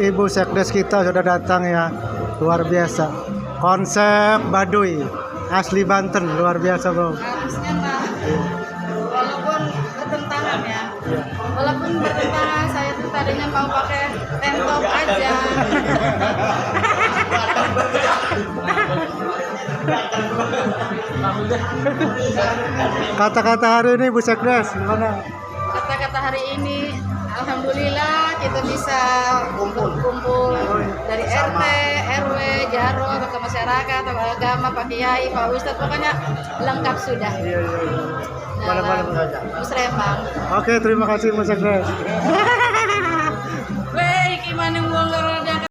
Ibu Sekdes kita sudah datang ya, luar biasa. Konsep Baduy, asli Banten, luar biasa bro. Harusnya Pak, walaupun bertentangan ya, walaupun bertentangan saya tuh tadinya mau pakai tank top aja. Kata-kata hari ini Bu Sekdes gimana? Kata-kata hari ini, alhamdulillah kita bisa kumpul dari RT, RW, Jaro, tokoh masyarakat, tokoh agama, Pak Kiai, Pak Ustadz, pokoknya lengkap sudah. Iya. Malam-malam saja. Musrembang. Oke, terima kasih Bu Sekdes.